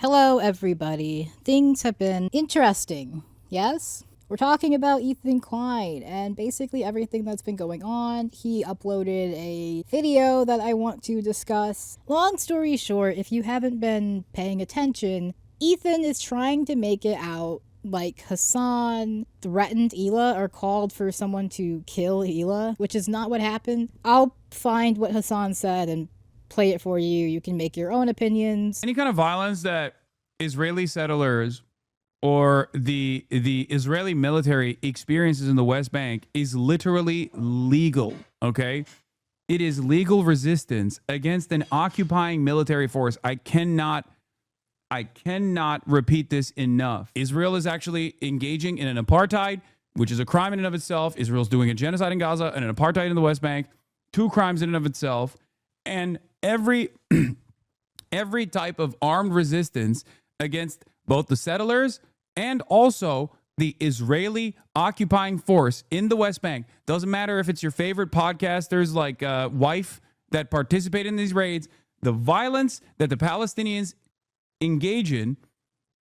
Hello, everybody. Things have been interesting, yes? We're talking about Ethan Klein and basically everything that's been going on. He uploaded a video that I want to discuss. Long story short, if you haven't been paying attention, Ethan is trying to make it out like Hasan threatened Hila or called for someone to kill Hila, which is not what happened. I'll find what Hasan said and play it for you. You can make your own opinions. Any kind of violence that Israeli settlers or the Israeli military experiences in the West Bank is literally legal, okay? It is legal resistance against an occupying military force. I cannot repeat this enough. Israel is actually engaging in an apartheid, which is a crime in and of itself. Israel's doing a genocide in Gaza and an apartheid in the West Bank, two crimes in and of itself. And every type of armed resistance against both the settlers and also the Israeli occupying force in the West Bank. Doesn't matter if it's your favorite podcasters like Wife that participate in these raids. The violence that the Palestinians engage in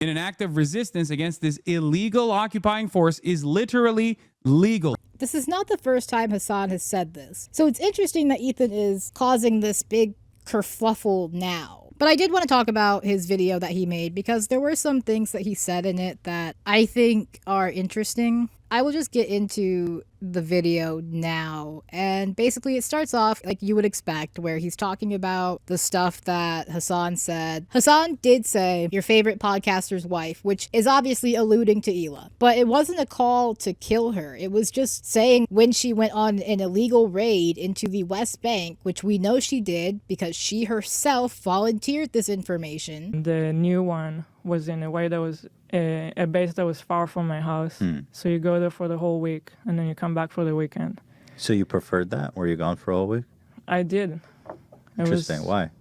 an act of resistance against this illegal occupying force is literally legal. This is not the first time Hasan has said this. So it's interesting that Ethan is causing this big kerfluffle now. But I did want to talk about his video that he made because there were some things that he said in it that I think are interesting. I will just get into the video now. And basically it starts off like you would expect, where he's talking about the stuff that Hasan said. Hasan did say your favorite podcaster's wife, which is obviously alluding to Hila. But it wasn't a call to kill her. It was just saying when she went on an illegal raid into the West Bank, which we know she did because she herself volunteered this information. The new one was in a way that was a base that was far from my house. So you go there for the whole week and then you come back for the weekend. So you preferred that? Were you gone for a whole week? I did. Interesting. Why?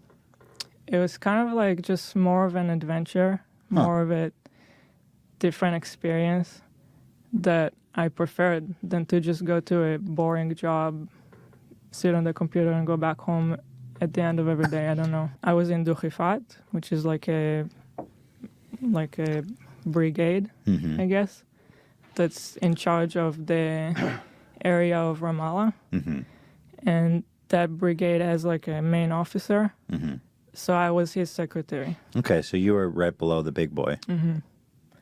It was kind of like just more of an adventure, more of a different experience that I preferred than to just go to a boring job, sit on the computer and go back home at the end of every day. I don't know. I was in Dukhifat, which is like a brigade, I guess, that's in charge of the area of Ramallah. And that brigade has like a main officer. So I was his secretary. Okay, so you were right below the big boy.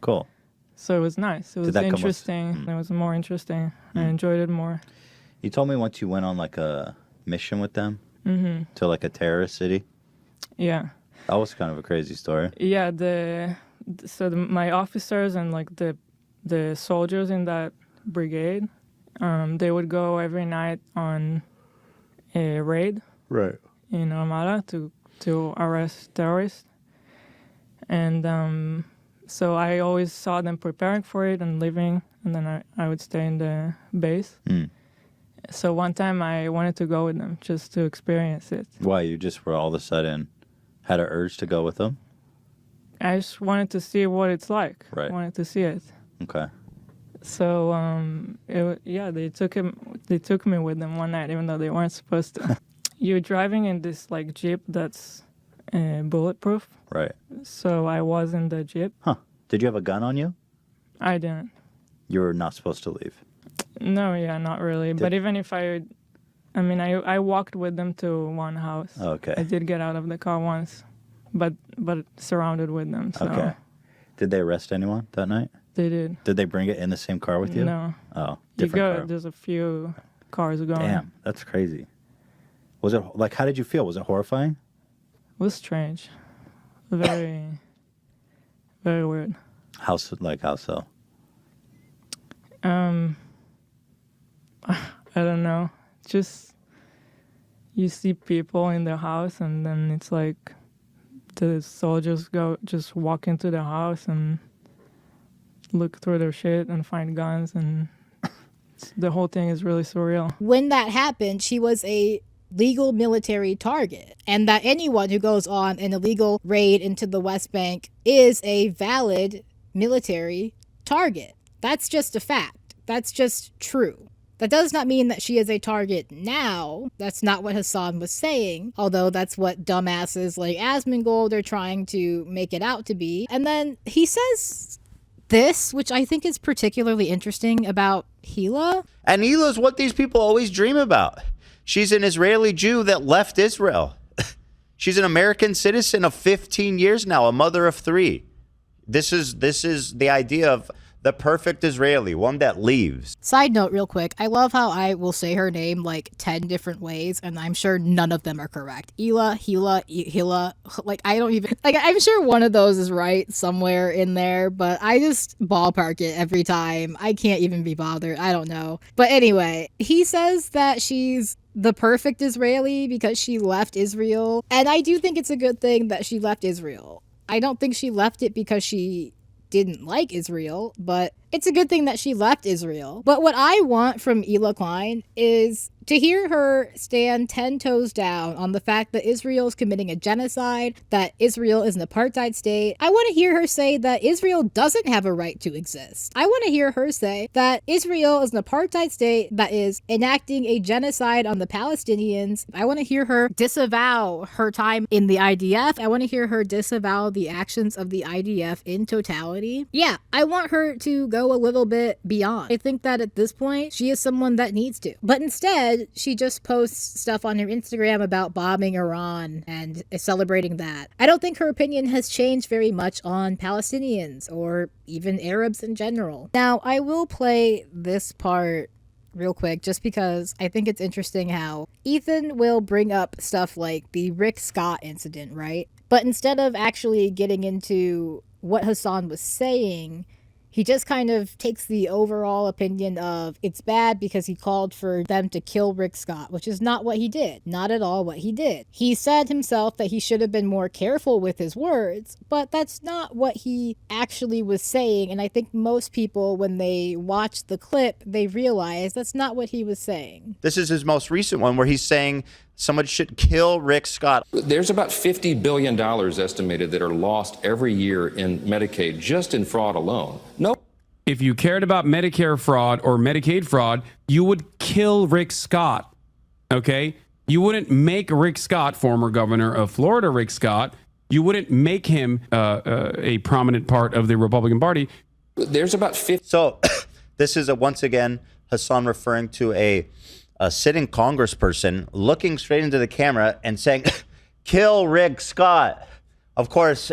Cool. So it was nice. It was interesting. It was more interesting. I enjoyed it more. You told me once you went on like a mission with them to like a terrorist city. Yeah. That was kind of a crazy story. Yeah, my officers and like the soldiers in that brigade, they would go every night on a raid in Ramallah to arrest terrorists. And so I always saw them preparing for it and leaving, and then I would stay in the base. So one time I wanted to go with them just to experience it. Why? You just were all of a sudden had an urge to go with them? I just wanted to see what it's like. Right. I wanted to see it. Okay. So they took me with them one night, even though they weren't supposed to. You're driving in this like Jeep that's bulletproof. Right. So I was in the Jeep. Huh. Did you have a gun on you? I didn't. You were not supposed to leave. No, yeah, not really. But even if I walked with them to one house. Okay. I did get out of the car once, but surrounded with them. So. Okay. Did they arrest anyone that night? They did. Did they bring it in the same car with you? No. Oh, different car. There's a few cars going. Damn, that's crazy. Was it like? How did you feel? Was it horrifying? It was strange. Very, very weird. How so? I don't know. Just you see people in the house, and then it's like the soldiers just walk into the house and look through their shit and find guns, and the whole thing is really surreal. When that happened, she was a legal military target, and that anyone who goes on an illegal raid into the West Bank is a valid military target. That's just a fact. That's just true. That does not mean that she is a target now. That's not what Hasan was saying, although that's what dumbasses like Asmongold are trying to make it out to be. And then he says this, which I think is particularly interesting about Hila. And Hila is what these people always dream about. She's an Israeli Jew that left Israel. She's an American citizen of 15 years now, a mother of 3. This is the idea of the perfect Israeli, one that leaves. Side note real quick, I love how I will say her name like 10 different ways, and I'm sure none of them are correct. Hila, like I don't even, like I'm sure one of those is right somewhere in there, but I just ballpark it every time. I can't even be bothered. I don't know. But anyway, he says that she's the perfect Israeli because she left Israel, and I do think it's a good thing that she left Israel. I don't think she left it because she didn't like Israel, but it's a good thing that she left Israel. But what I want from Hila Klein is to hear her stand 10 toes down on the fact that Israel is committing a genocide, that Israel is an apartheid state. I want to hear her say that Israel doesn't have a right to exist. I want to hear her say that Israel is an apartheid state that is enacting a genocide on the Palestinians. I want to hear her disavow her time in the IDF. I want to hear her disavow the actions of the IDF in totality. Yeah, I want her to go a little bit beyond. I think that at this point, she is someone that needs to. But instead, she just posts stuff on her Instagram about bombing Iran and celebrating that. I don't think her opinion has changed very much on Palestinians or even Arabs in general. Now, I will play this part real quick just because I think it's interesting how Ethan will bring up stuff like the Rick Scott incident, right? But instead of actually getting into what Hasan was saying, he just kind of takes the overall opinion of it's bad because he called for them to kill Rick Scott, which is not what he did. Not at all what he did. He said himself that he should have been more careful with his words, but that's not what he actually was saying. And I think most people, when they watch the clip, they realize that's not what he was saying. This is his most recent one where he's saying someone should kill Rick Scott. There's about $50 billion estimated that are lost every year in Medicaid, just in fraud alone. No. If you cared about Medicare fraud or Medicaid fraud, you would kill Rick Scott, okay? You wouldn't make Rick Scott, former governor of Florida, Rick Scott, you wouldn't make him a prominent part of the Republican Party. There's about 50. So this is once again Hasan referring to a sitting congressperson looking straight into the camera and saying, kill Rick Scott. Of course,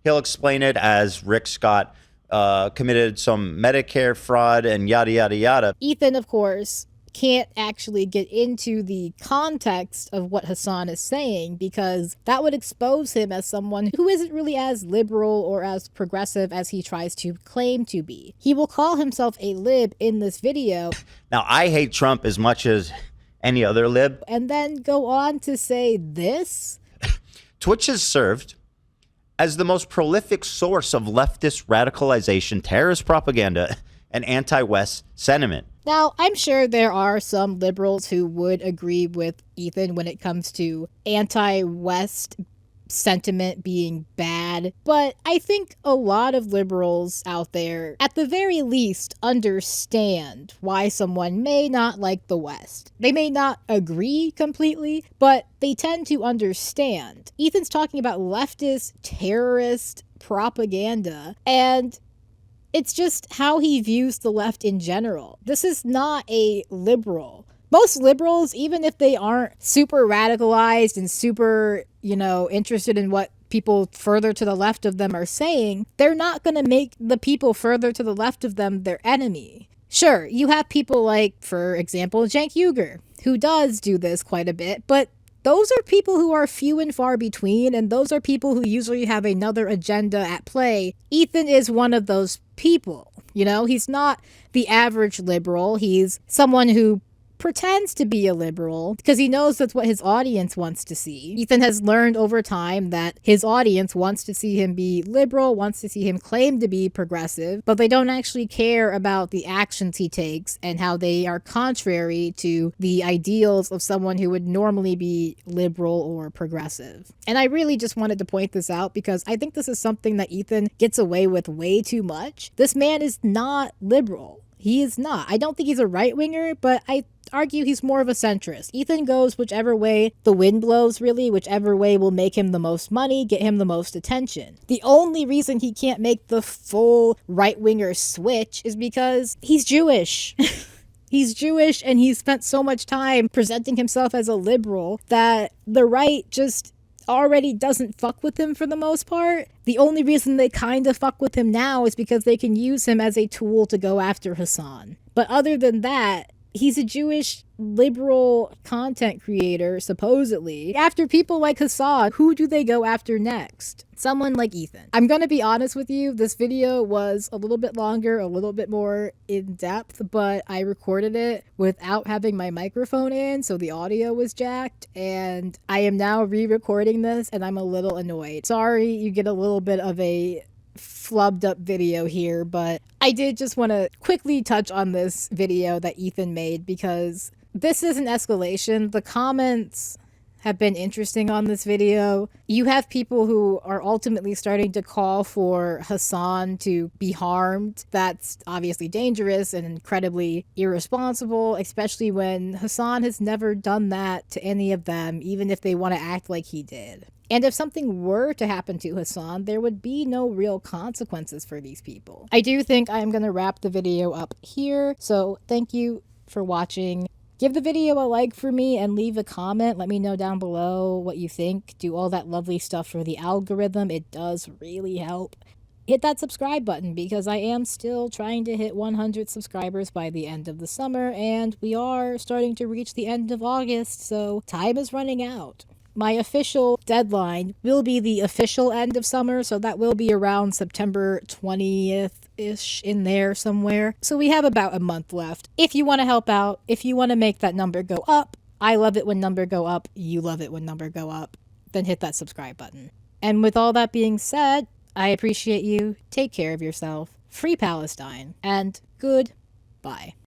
he'll explain it as Rick Scott committed some Medicare fraud and yada, yada, yada. Ethan, of course, can't actually get into the context of what Hasan is saying because that would expose him as someone who isn't really as liberal or as progressive as he tries to claim to be. He will call himself a lib in this video. Now, I hate Trump as much as any other lib. And then go on to say this. Twitch has served as the most prolific source of leftist radicalization, terrorist propaganda, and anti-West sentiment. Now, I'm sure there are some liberals who would agree with Ethan when it comes to anti-West sentiment being bad, but I think a lot of liberals out there, at the very least, understand why someone may not like the West. They may not agree completely, but they tend to understand. Ethan's talking about leftist, terrorist propaganda, and it's just how he views the left in general. This is not a liberal. Most liberals, even if they aren't super radicalized and super, interested in what people further to the left of them are saying, they're not going to make the people further to the left of them their enemy. Sure, you have people like, for example, Cenk Uygur, who does do this quite a bit, but those are people who are few and far between, and those are people who usually have another agenda at play. Ethan is one of those people. He's not the average liberal. He's someone who pretends to be a liberal because he knows that's what his audience wants to see. Ethan has learned over time that his audience wants to see him be liberal, wants to see him claim to be progressive, but they don't actually care about the actions he takes and how they are contrary to the ideals of someone who would normally be liberal or progressive. And I really just wanted to point this out because I think this is something that Ethan gets away with way too much. This man is not liberal. He is not. I don't think he's a right winger, but I argue he's more of a centrist. Ethan goes whichever way the wind blows, really, whichever way will make him the most money, get him the most attention. The only reason he can't make the full right winger switch is because he's Jewish. He's Jewish, and he's spent so much time presenting himself as a liberal that the right just already doesn't fuck with him for the most part. The only reason they kind of fuck with him now is because they can use him as a tool to go after Hasan. But other than that, he's a Jewish liberal content creator, supposedly. After people like Hasan, who do they go after next? Someone like Ethan. I'm gonna be honest with you, this video was a little bit longer, a little bit more in depth, but I recorded it without having my microphone in, so the audio was jacked, and I am now re-recording this, and I'm a little annoyed. Sorry, you get a little bit of a flubbed up video here, but I did just want to quickly touch on this video that Ethan made because this is an escalation. The comments have been interesting on this video. You have people who are ultimately starting to call for Hasan to be harmed. That's obviously dangerous and incredibly irresponsible, especially when Hasan has never done that to any of them, even if they want to act like he did. And if something were to happen to Hasan, there would be no real consequences for these people. I do think I'm going to wrap the video up here, so thank you for watching. Give the video a like for me and leave a comment. Let me know down below what you think. Do all that lovely stuff for the algorithm. It does really help. Hit that subscribe button because I am still trying to hit 100 subscribers by the end of the summer, and we are starting to reach the end of August, so time is running out. My official deadline will be the official end of summer, so that will be around September 20th-ish, in there somewhere. So we have about a month left. If you want to help out, if you want to make that number go up, I love it when number go up, you love it when number go up, then hit that subscribe button. And with all that being said, I appreciate you, take care of yourself, free Palestine, and goodbye.